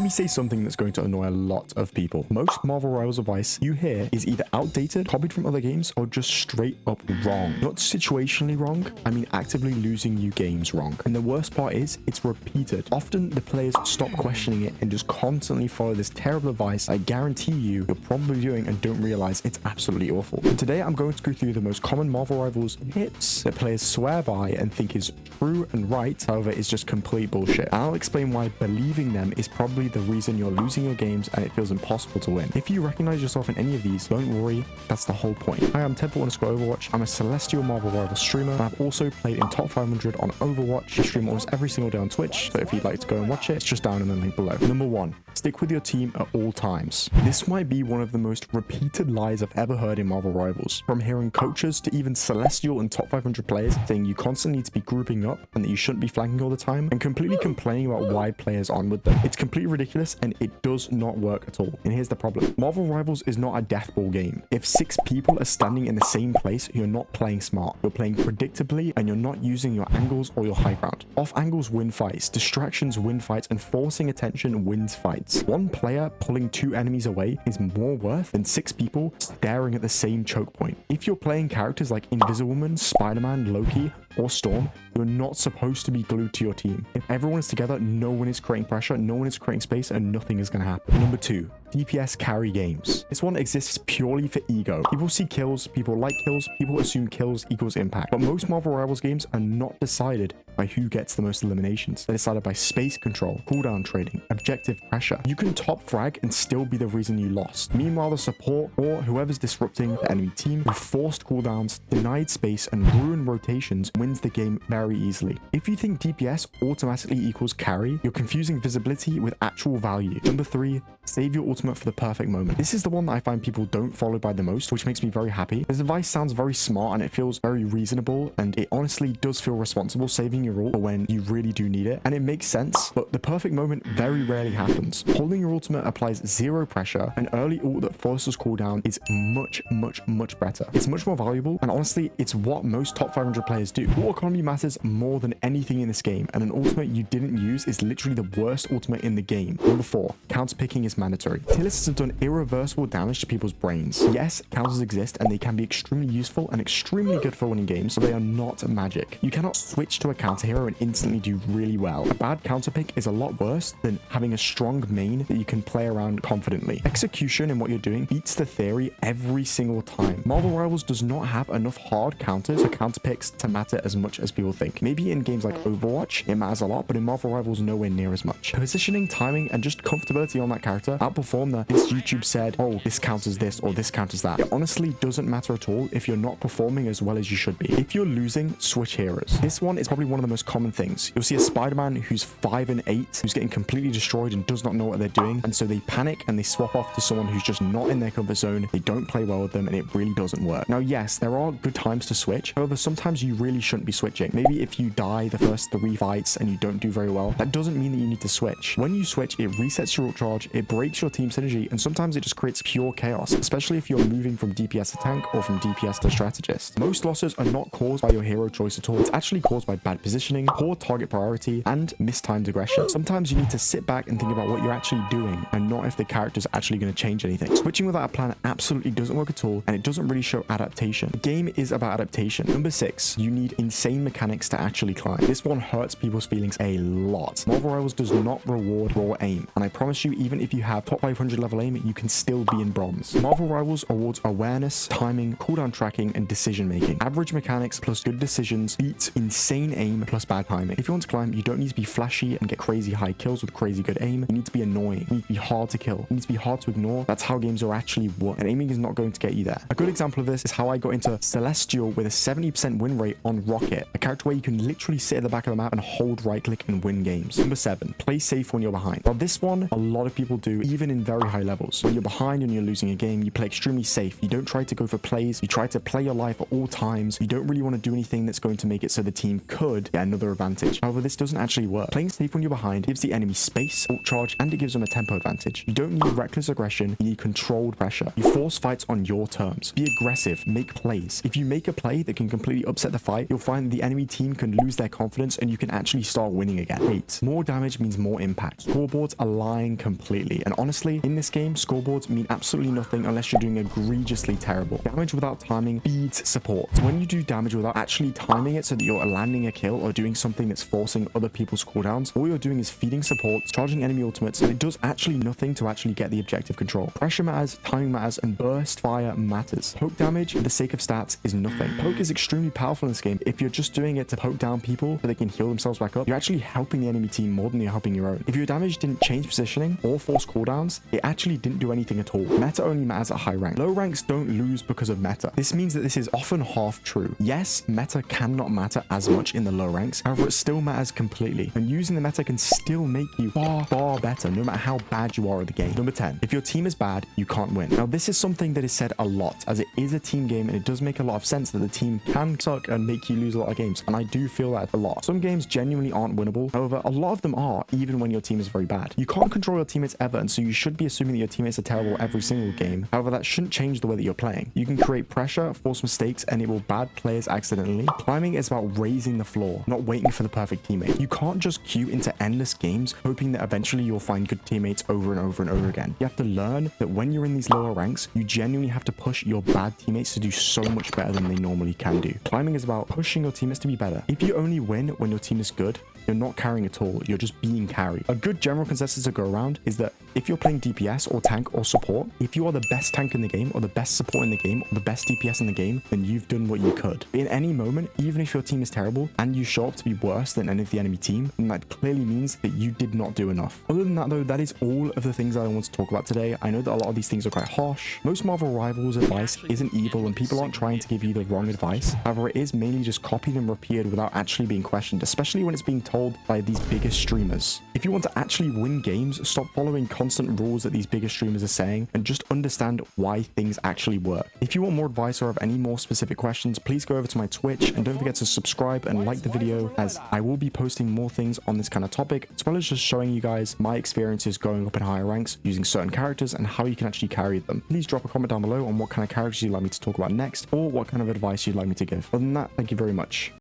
me say something that's going to annoy a lot of people. Most Marvel Rivals advice you hear is either outdated, copied from other games, or just straight up wrong. Not situationally wrong, I mean actively losing you games wrong. And the worst part is, it's repeated. Often the players stop questioning it and just constantly follow this terrible advice I guarantee you're probably doing and don't realize it's absolutely awful. And today I'm going to go through the most common Marvel Rivals tips that players swear by and think is true and right, however it's just complete bullshit. And I'll explain why believing them is probably the reason you're losing your games and it feels impossible to win. If you recognize yourself in any of these, don't worry, that's the whole point. Hi, I'm Temple_Overwatch. I'm a Celestial Marvel Rivals streamer, and I've also played in top 500 on Overwatch. I stream almost every single day on Twitch, so if you'd like to go and watch it, it's just down in the link below. Number 1, stick with your team at all times. This might be one of the most repeated lies I've ever heard in Marvel Rivals, from hearing coaches to even Celestial and top 500 players saying you constantly need to be grouping up and that you shouldn't be flanking all the time, and completely complaining about why players aren't with them. It's completely ridiculous and it does not work at all. And here's the problem. Marvel Rivals is not a death ball game. If 6 people are standing in the same place, you're not playing smart. You're playing predictably and you're not using your angles or your high ground. Off angles win fights, distractions win fights, and forcing attention wins fights. One player pulling 2 enemies away is more worth than 6 people staring at the same choke point. If you're playing characters like Invisible-Woman, Spider-Man, Loki, or Storm, you're not supposed to be glued to your team. If everyone is together, no one is creating pressure, no one is creating space, and nothing is going to happen. Number 2, DPS carry games. This one exists purely for ego. People see kills, people like kills, people assume kills equals impact. But most Marvel Rivals games are not decided by who gets the most eliminations. They're decided by space control, cooldown trading, objective pressure. You can top frag and still be the reason you lost. Meanwhile, the support or whoever's disrupting the enemy team with forced cooldowns, denied space, and ruined rotations wins the game very easily. If you think DPS automatically equals carry, you're confusing visibility with actual value. Number 3, save your ultimate for the perfect moment. This is the one that I find people don't follow by the most, which makes me very happy. This advice sounds very smart and it feels very reasonable, and it honestly does feel responsible saving your ult for when you really do need it, and it makes sense, but the perfect moment very rarely happens. Holding your ultimate applies 0 pressure. An early ult that forces cooldown is much better. It's much more valuable, and honestly, it's what most top 500 players do. Ult economy matters more than anything in this game, and an ultimate you didn't use is literally the worst ultimate in the game. Number 4, counter picking is mandatory. Tier lists have done irreversible damage to people's brains. Yes, counters exist and they can be extremely useful and extremely good for winning games, but they are not magic. You cannot switch to a counter hero and instantly do really well. A bad counter pick is a lot worse than having a strong main that you can play around confidently. Execution in what you're doing beats the theory every single time. Marvel Rivals does not have enough hard counters for counter picks to matter as much as people think. Maybe in games like Overwatch, it matters a lot, but in Marvel Rivals, nowhere near as much. Positioning, timing, and just comfortability on that character outperform this YouTube said, oh, this counters this or this counters that. It honestly doesn't matter at all if you're not performing as well as you should be. If you're losing, switch heroes. This one is probably one of the most common things. You'll see a Spider-Man who's 5 and 8, who's getting completely destroyed and does not know what they're doing, and so they panic and they swap off to someone who's just not in their comfort zone. They don't play well with them, and it really doesn't work. Now, yes, there are good times to switch. However, sometimes you really shouldn't be switching. Maybe if you die the first 3 fights and you don't do very well, that doesn't mean that you need to switch. When you switch, it resets your ult charge, it breaks your team synergy, and sometimes it just creates pure chaos, especially if you're moving from DPS to tank or from DPS to strategist. Most losses are not caused by your hero choice at all. It's actually caused by bad positioning, poor target priority, and mistimed aggression. Sometimes you need to sit back and think about what you're actually doing and not if the character's actually going to change anything. Switching without a plan absolutely doesn't work at all, and it doesn't really show adaptation. The game is about adaptation. Number 6, you need insane mechanics to actually climb. This one hurts people's feelings a lot. Marvel Rivals does not reward raw aim, and I promise you, even if you have top 500 level aim, you can still be in bronze. Marvel Rivals awards awareness, timing, cooldown tracking, and decision making. Average mechanics plus good decisions beats insane aim plus bad timing. If you want to climb, you don't need to be flashy and get crazy high kills with crazy good aim. You need to be annoying. You need to be hard to kill. You need to be hard to ignore. That's how games are actually won, and aiming is not going to get you there. A good example of this is how I got into Celestial with a 70% win rate on Rocket, a character where you can literally sit at the back of the map and hold right click and win games. Number 7, play safe when you're behind. Well, this one a lot of people do, even in very high levels. When you're behind and you're losing a game, you play extremely safe. You don't try to go for plays. You try to play your life at all times. You don't really want to do anything that's going to make it so the team could get another advantage. However, this doesn't actually work. Playing safe when you're behind gives the enemy space, ult charge, and it gives them a tempo advantage. You don't need reckless aggression. You need controlled pressure. You force fights on your terms. Be aggressive. Make plays. If you make a play that can completely upset the fight, you'll find the enemy team can lose their confidence and you can actually start winning again. 8. More damage means more impact. Scoreboards are lying completely. And honestly, in this game, scoreboards mean absolutely nothing unless you're doing egregiously terrible. Damage without timing feeds support. So when you do damage without actually timing it so that you're landing a kill or doing something that's forcing other people's cooldowns, all you're doing is feeding supports, charging enemy ultimates, and it does actually nothing to actually get the objective control. Pressure matters, timing matters, and burst fire matters. Poke damage for the sake of stats is nothing. Poke is extremely powerful in this game. If you're just doing it to poke down people so they can heal themselves back up, you're actually helping the enemy team more than you're helping your own. If your damage didn't change positioning or force cooldowns, it actually didn't do anything at all. Meta only matters at high rank. Low ranks don't lose because of meta. This means that this is often half true. Yes, meta cannot matter as much in the low ranks. However, it still matters completely. And using the meta can still make you far better, no matter how bad you are at the game. Number 10. If your team is bad, you can't win. Now, this is something that is said a lot, as it is a team game, and it does make a lot of sense that the team can suck and make you lose a lot of games. And I do feel that a lot. Some games genuinely aren't winnable. However, a lot of them are, even when your team is very bad. You can't control your teammates ever, and so you should be assuming that your teammates are terrible every single game. However, that shouldn't change the way that you're playing. You can create pressure, force mistakes, enable bad players accidentally. Climbing is about raising the floor, not waiting for the perfect teammate. You can't just queue into endless games hoping that eventually you'll find good teammates over and over and over again. You have to learn that when you're in these lower ranks, you genuinely have to push your bad teammates to do so much better than they normally can do. Climbing is about pushing your teammates to be better. If you only win when your team is good, you're not carrying at all. You're just being carried. A good general consensus to go around is that if you're playing DPS or tank or support, if you are the best tank in the game or the best support in the game or the best DPS in the game, then you've done what you could. In any moment, even if your team is terrible and you show up to be worse than any of the enemy team, then that clearly means that you did not do enough. Other than that though, that is all of the things that I want to talk about today. I know that a lot of these things are quite harsh. Most Marvel Rivals advice isn't evil and people aren't trying to give you the wrong advice. However, it is mainly just copied and repeated without actually being questioned, especially when it's being told by these biggest streamers. If you want to actually win games, stop following constant rules that these bigger streamers are saying and just understand why things actually work. If you want more advice or have any more specific questions, please go over to my Twitch and don't forget to subscribe and like the video, as I will be posting more things on this kind of topic, as well as just showing you guys my experiences going up in higher ranks using certain characters and how you can actually carry them. Please drop a comment down below on what kind of characters you'd like me to talk about next or what kind of advice you'd like me to give. Other than that, thank you very much.